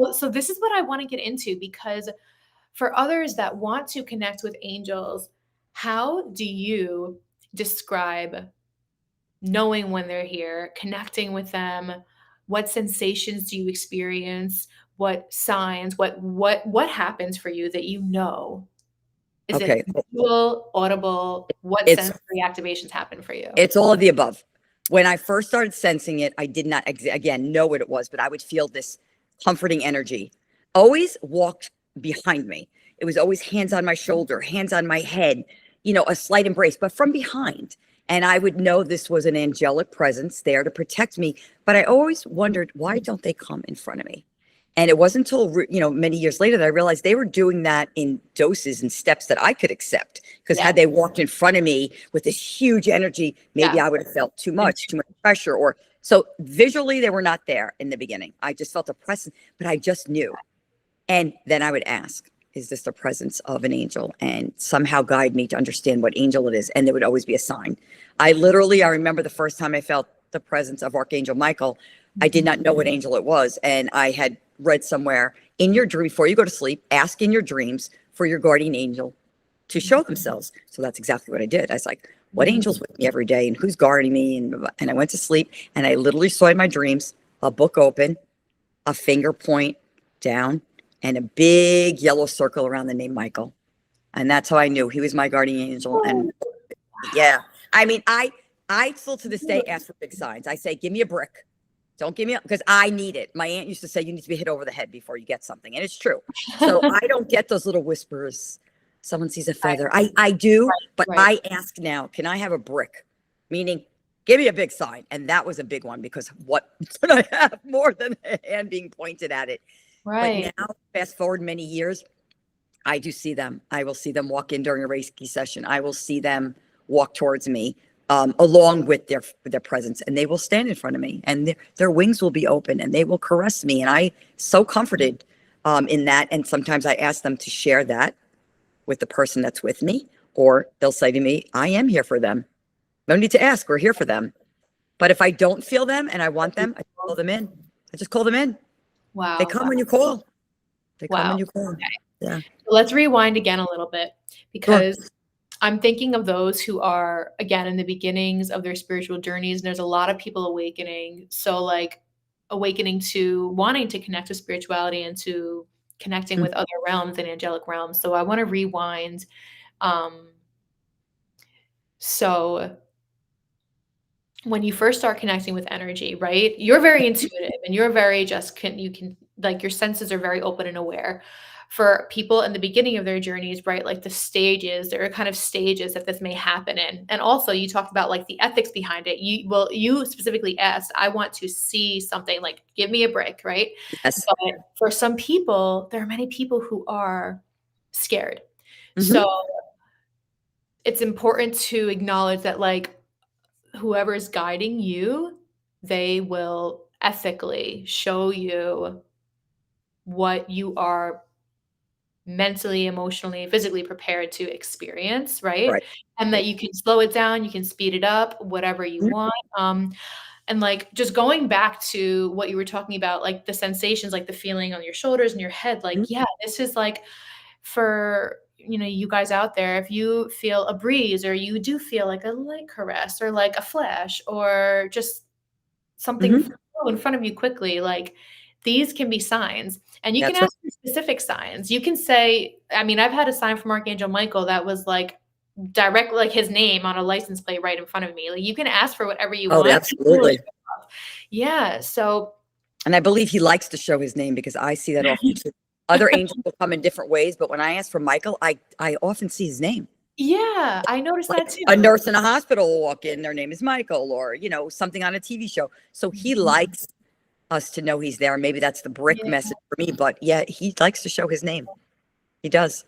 Well, so this is what I want to get into, because for others that want to connect with angels, how do you describe knowing when they're here, connecting with them? What sensations do you experience? What signs? What happens for you that you know? Is it Okay. visual, audible? What It's sensory activations happen for you? it's all of the above. When I first started sensing it, I did not again know what it was, but I would feel this comforting energy. Always walked behind me. It was always hands on my shoulder, hands on my head, a slight embrace, but from behind. And I would know this was an angelic presence there to protect me. But I always wondered, why don't they come in front of me? And it wasn't until, many years later that I realized they were doing that in doses and steps that I could accept. Because Yeah. had they walked in front of me with this huge energy, maybe Yeah. I would have felt too much pressure. Or so visually, they were not there in the beginning. I just felt a presence, but I just knew. And then I would ask, is this the presence of an angel? And somehow guide me to understand what angel it is. And there would always be a sign. I remember the first time I felt the presence of Archangel Michael. I did not know what angel it was. And I had read somewhere, in your dream, before you go to sleep, ask in your dreams for your guardian angel to show themselves. So that's exactly what I did. I was like, what angel's with me every day and who's guarding me? And I went to sleep and I literally saw in my dreams a book open, a finger point down, and a big yellow circle around the name Michael. And that's how I knew he was my guardian angel. And yeah, I mean, I still to this day ask for big signs. I say, give me a brick. Don't give me up, because I need it. My aunt used to say, you need to be hit over the head before you get something. And it's true. So I don't get those little whispers. Someone sees a feather. I do, but I ask now, can I have a brick? Meaning, give me a big sign. And that was a big one, because what could I have more than a hand being pointed at it? Right. But now, fast forward many years, I do see them. I will see them walk in during a Reiki session. I will see them walk towards me. Along with their presence, and they will stand in front of me, and their wings will be open, and they will caress me, and I so comforted in that. And sometimes I ask them to share that with the person that's with me, or they'll say to me, "I am here for them. No need to ask. We're here for them." But if I don't feel them and I want them, I call them in. I just call them in. Wow. They come when you call. They come when you call. Okay. Yeah. Let's rewind again a little bit, because I'm thinking of those who are, again, in the beginnings of their spiritual journeys. And there's a lot of people awakening. So like awakening to wanting to connect with spirituality and to connecting with other realms and angelic realms. So I want to rewind. So when you first start connecting with energy, right? You're very intuitive and you're very you can, like, your senses are very open and aware. For people in the beginning of their journeys, right? Like the stages, there are kind of stages that this may happen in. And also you talked about like the ethics behind it. You specifically asked, I want to see something, like, give me a break, right? Yes. But for some people, there are many people who are scared. Mm-hmm. So it's important to acknowledge that, like, whoever is guiding you, they will ethically show you what you are mentally, emotionally, physically prepared to experience, right? And that you can slow it down, you can speed it up, whatever you want. And like, just going back to what you were talking about, like the sensations, like the feeling on your shoulders and your head, like, yeah, this is like, for, you guys out there, if you feel a breeze, or you do feel like a light caress, or like a flash, or just something in front of you quickly, like, these can be signs. And you can ask for specific signs. You can say, I mean, I've had a sign from Archangel Michael that was like directly like his name on a license plate right in front of me. Like, you can ask for whatever you want. Absolutely. Yeah. So, and I believe he likes to show his name, because I see that often too. Other angels will come in different ways, but when I ask for Michael, I often see his name. Yeah, I noticed that too. A nurse in a hospital will walk in, their name is Michael, or something on a TV show. So he likes us to know he's there. Maybe that's the brick message for me, but yeah, he likes to show his name. He does.